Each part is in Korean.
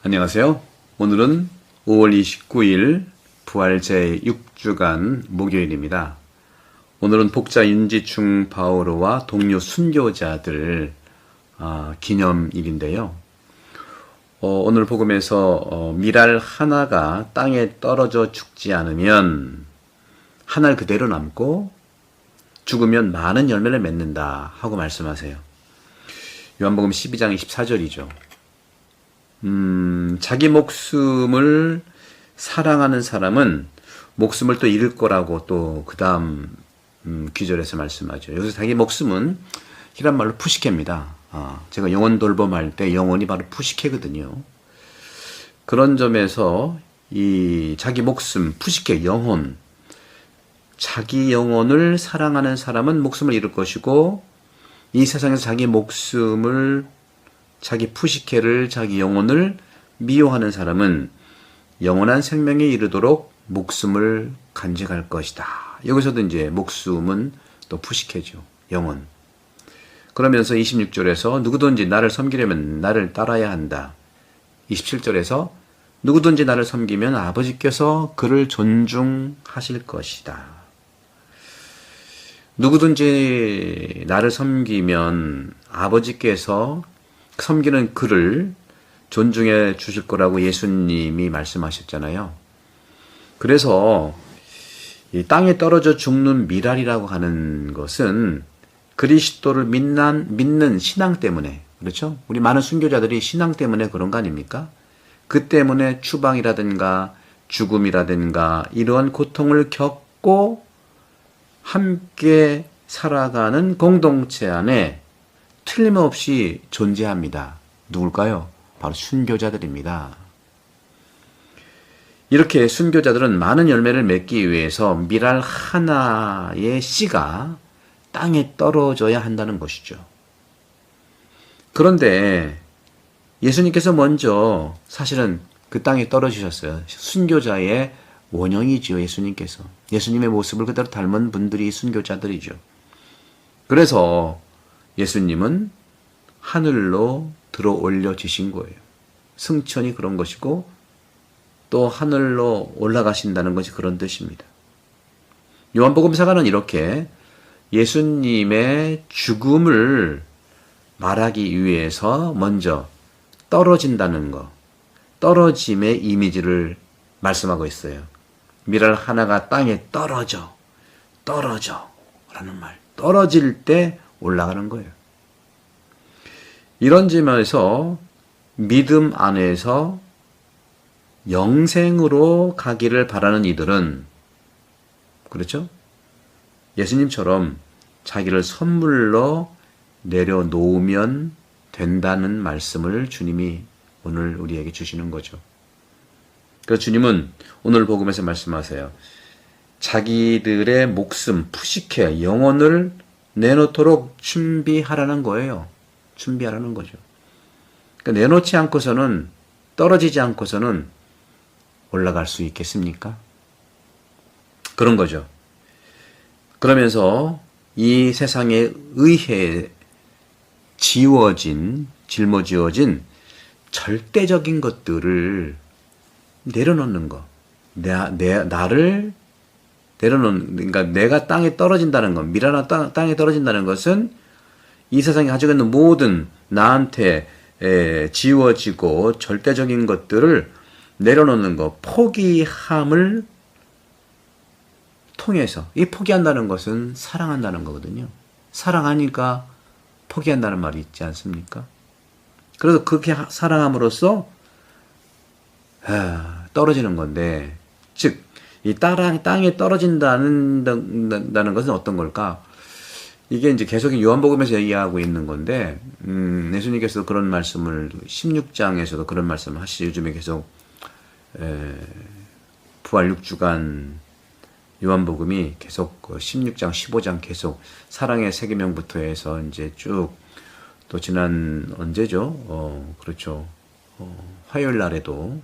안녕하세요. 오늘은 5월 29일 부활 제6주간 목요일입니다. 오늘은 복자 윤지충 바오로와 동료 순교자들 기념일인데요. 오늘 복음에서 밀알 하나가 땅에 떨어져 죽지 않으면 한 알 그대로 남고 죽으면 많은 열매를 맺는다 하고 말씀하세요. 요한복음 12장 24절이죠. 자기 목숨을 사랑하는 사람은 목숨을 또 잃을 거라고 또 그 다음 귀절에서 말씀하죠. 여기서 자기 목숨은 히란 말로 푸시케입니다. 제가 영혼 돌봄할 때 영혼이 바로 푸시케거든요. 그런 점에서 이 자기 목숨, 푸시케, 영혼, 자기 영혼을 사랑하는 사람은 목숨을 잃을 것이고 이 세상에서 자기 목숨을 자기 푸시케를 자기 영혼을 미워하는 사람은 영원한 생명에 이르도록 목숨을 간직할 것이다. 여기서도 이제 목숨은 또 푸시케죠. 영혼. 그러면서 26절에서 누구든지 나를 섬기려면 나를 따라야 한다. 27절에서 누구든지 나를 섬기면 아버지께서 그를 존중하실 것이다. 누구든지 나를 섬기면 아버지께서 섬기는 그를 존중해 주실 거라고 예수님이 말씀하셨잖아요. 그래서 이 땅에 떨어져 죽는 밀알이라고 하는 것은 그리스도를 믿는 신앙 때문에, 그렇죠? 우리 많은 순교자들이 신앙 때문에 그런 거 아닙니까? 그 때문에 추방이라든가 죽음이라든가 이러한 고통을 겪고 함께 살아가는 공동체 안에 틀림없이 존재합니다. 누굴까요? 바로 순교자들입니다. 이렇게 순교자들은 많은 열매를 맺기 위해서 밀알 하나의 씨가 땅에 떨어져야 한다는 것이죠. 그런데 예수님께서 먼저 사실은 그 땅에 떨어지셨어요. 순교자의 원형이지요, 예수님께서. 예수님의 모습을 그대로 닮은 분들이 순교자들이죠. 그래서 예수님은 하늘로 들어 올려지신 거예요. 승천이 그런 것이고 또 하늘로 올라가신다는 것이 그런 뜻입니다. 요한복음사가는 이렇게 예수님의 죽음을 말하기 위해서 먼저 떨어진다는 것, 떨어짐의 이미지를 말씀하고 있어요. 밀알 하나가 땅에 떨어져 라는 말. 떨어질 때 올라가는 거예요. 이런 점에서 믿음 안에서 영생으로 가기를 바라는 이들은, 그렇죠? 예수님처럼 자기를 선물로 내려놓으면 된다는 말씀을 주님이 오늘 우리에게 주시는 거죠. 그래서 주님은 오늘 복음에서 말씀하세요. 자기들의 목숨, 푸시케, 영혼을 내놓도록 준비하라는 거예요. 준비하라는 거죠. 그러니까 내놓지 않고서는, 떨어지지 않고서는 올라갈 수 있겠습니까? 그런 거죠. 그러면서 이 세상에 의해 짊어지어진 절대적인 것들을 내려놓는 거. 나를 내려놓는, 그러니까 내가 땅에 떨어진다는 것, 밀알 땅에 떨어진다는 것은 이 세상에 가지고 있는 모든 나한테 지워지고 절대적인 것들을 내려놓는 것, 포기함을 통해서, 이 포기한다는 것은 사랑한다는 거거든요. 사랑하니까 포기한다는 말이 있지 않습니까? 그래서 그렇게 사랑함으로써 떨어지는 건데, 즉 이 땅에 떨어진다는 것은 어떤 걸까? 이게 이제 계속 요한복음에서 얘기하고 있는 건데, 예수님께서도 그런 말씀을 16장에서도 그런 말씀을 하시죠. 요즘에 계속 부활 6주간 요한복음이 계속 16장, 15장 계속 사랑의 세계명부터 해서 이제 쭉 또 지난 언제죠? 그렇죠. 화요일 날에도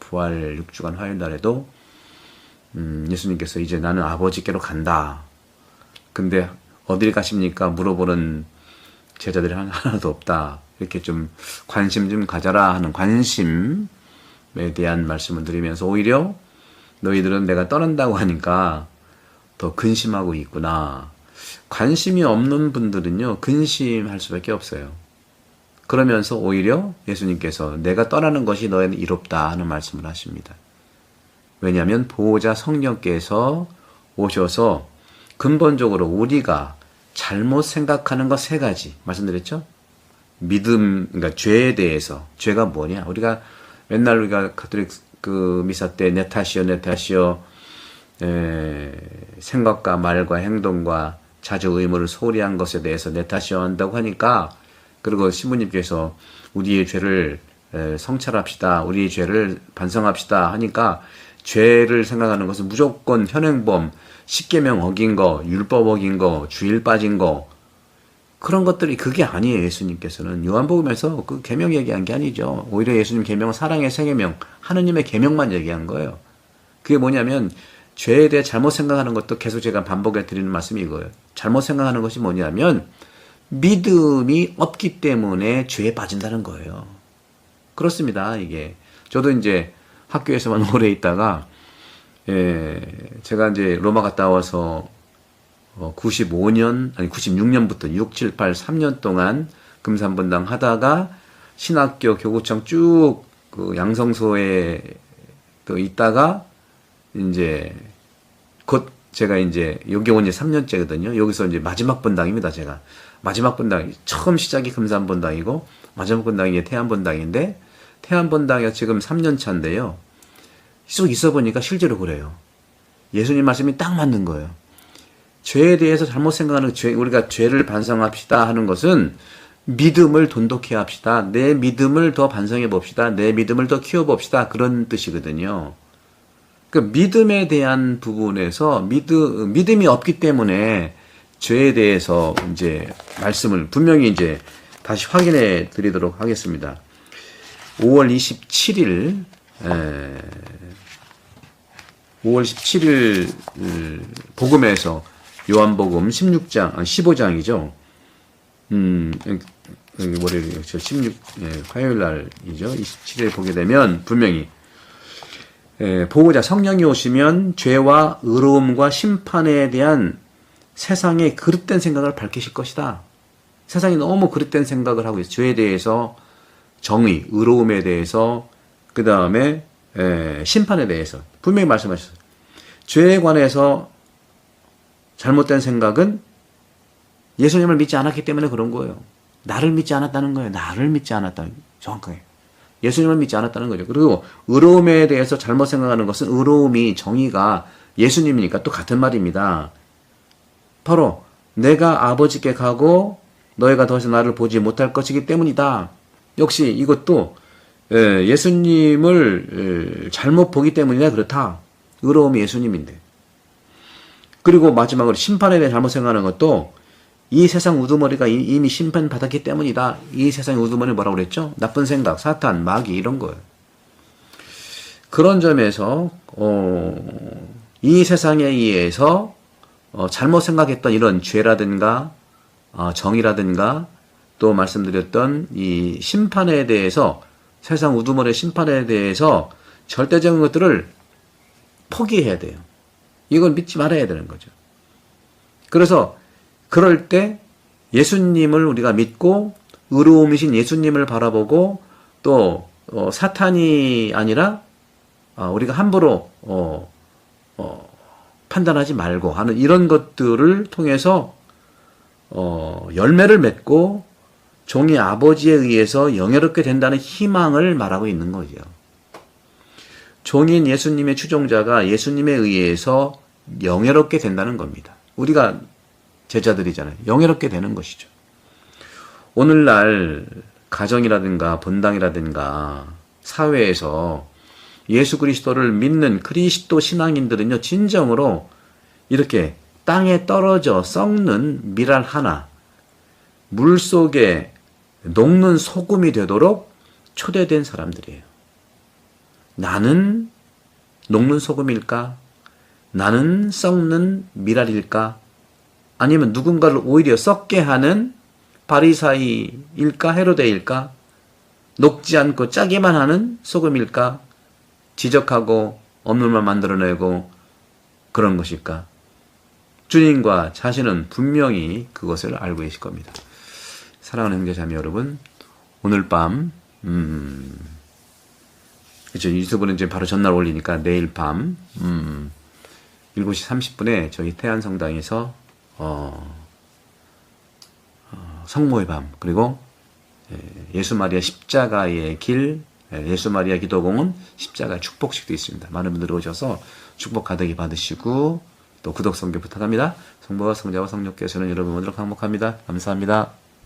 부활 6주간 화요일 날에도 예수님께서 이제 나는 아버지께로 간다. 근데 어딜 가십니까? 물어보는 제자들이 하나도 없다. 이렇게 좀 관심 좀 가져라 하는 관심에 대한 말씀을 드리면서 오히려 너희들은 내가 떠난다고 하니까 더 근심하고 있구나. 관심이 없는 분들은요, 근심할 수밖에 없어요. 그러면서 오히려 예수님께서 내가 떠나는 것이 너희는 이롭다 하는 말씀을 하십니다. 왜냐하면 보호자 성령께서 오셔서 근본적으로 우리가 잘못 생각하는 것 세 가지 말씀드렸죠? 믿음, 그러니까 죄에 대해서, 죄가 뭐냐? 우리가 맨날 우리가 가톨릭 그 미사 때 내 탓이여 생각과 말과 행동과 자주 의무를 소홀히 한 것에 대해서 내 탓이여 한다고 하니까, 그리고 신부님께서 우리의 죄를 성찰합시다, 우리의 죄를 반성합시다 하니까 죄를 생각하는 것은 무조건 현행범, 십계명 어긴 거, 율법 어긴 거, 주일 빠진 거, 그런 것들이 그게 아니에요. 예수님께서는 요한복음에서 그 계명 얘기한 게 아니죠. 오히려 예수님 계명은 사랑의 세 계명, 하느님의 계명만 얘기한 거예요. 그게 뭐냐면 죄에 대해 잘못 생각하는 것도 계속 제가 반복해 드리는 말씀이 이거예요. 잘못 생각하는 것이 뭐냐면 믿음이 없기 때문에 죄에 빠진다는 거예요. 그렇습니다. 이게 저도 이제 학교에서만 오래 있다가 제가 이제 로마 갔다 와서 95년, 아니 96년부터 6, 7, 8, 3년 동안 금산분당 하다가 신학교 교구청 쭉 그 양성소에 또 있다가 이제 곧 제가 이제 여기 온 지 3년째거든요. 여기서 이제 마지막 분당입니다. 제가 마지막 분당, 처음 시작이 금산분당이고 마지막 분당이 태안분당인데, 태안분당이 지금 3년 차인데요. 쭉 있어 보니까 실제로 그래요. 예수님 말씀이 딱 맞는 거예요. 죄에 대해서 잘못 생각하는 우리가 죄를 반성합시다 하는 것은 믿음을 돈독히 합시다. 내 믿음을 더 반성해 봅시다. 내 믿음을 더 키워 봅시다. 그런 뜻이거든요. 그 믿음에 대한 부분에서 믿음이 없기 때문에 죄에 대해서 이제 말씀을 분명히 이제 다시 확인해 드리도록 하겠습니다. 5월 27일 복음에서 요한복음 15장이죠. 월요일 16 화요일 날이죠. 27일 보게 되면 분명히 보호자 성령이 오시면 죄와 의로움과 심판에 대한 세상의 그릇된 생각을 밝히실 것이다. 세상이 너무 그릇된 생각을 하고 있어요. 죄에 대해서, 정의, 의로움에 대해서, 그 다음에 심판에 대해서 분명히 말씀하셨어요. 죄에 관해서 잘못된 생각은 예수님을 믿지 않았기 때문에 그런 거예요. 나를 믿지 않았다는 거예요. 나를 믿지 않았다. 정확하게. 예수님을 믿지 않았다는 거죠. 그리고 의로움에 대해서 잘못 생각하는 것은 의로움이, 정의가 예수님이니까 또 같은 말입니다. 바로 내가 아버지께 가고 너희가 더 이상 나를 보지 못할 것이기 때문이다. 역시 이것도 예수님을 잘못 보기 때문이라 그렇다. 의로움이 예수님인데. 그리고 마지막으로 심판에 대해 잘못 생각하는 것도 이 세상 우두머리가 이미 심판받았기 때문이다. 이 세상의 우두머리 뭐라고 그랬죠? 나쁜 생각, 사탄, 마귀 이런 거예요. 그런 점에서 이 세상에 의해서 잘못 생각했던 이런 죄라든가 정의라든가 또 말씀드렸던 이 심판에 대해서, 세상 우두머리의 심판에 대해서 절대적인 것들을 포기해야 돼요. 이걸 믿지 말아야 되는 거죠. 그래서 그럴 때 예수님을 우리가 믿고 의로움이신 예수님을 바라보고 또 사탄이 아니라 우리가 함부로 판단하지 말고 하는 이런 것들을 통해서 열매를 맺고 종이 아버지에 의해서 영예롭게 된다는 희망을 말하고 있는 거죠. 종인 예수님의 추종자가 예수님에 의해서 영예롭게 된다는 겁니다. 우리가 제자들이잖아요. 영예롭게 되는 것이죠. 오늘날 가정이라든가 본당이라든가 사회에서 예수 그리스도를 믿는 그리스도 신앙인들은요, 진정으로 이렇게 땅에 떨어져 썩는 밀알 하나, 물속에 녹는 소금이 되도록 초대된 사람들이에요. 나는 녹는 소금일까? 나는 썩는 밀알일까? 아니면 누군가를 오히려 썩게 하는 바리사이일까 헤로데일까? 녹지 않고 짜기만 하는 소금일까? 지적하고 없는 말 만들어내고 그런 것일까? 주님과 자신은 분명히 그것을 알고 계실 겁니다. 사랑하는 형제자매 여러분, 오늘 밤 그렇죠. 유튜브는 이제 바로 전날 올리니까 내일 밤 7시 30분에 저희 태안성당에서 성모의 밤, 그리고 예수 마리아 십자가의 길, 예수 마리아 기도공원 십자가 축복식도 있습니다. 많은 분들이 오셔서 축복 가득히 받으시고 또 구독, 성교 부탁합니다. 성부와 성자와 성령께서는 여러분 오늘 항복합니다. 감사합니다.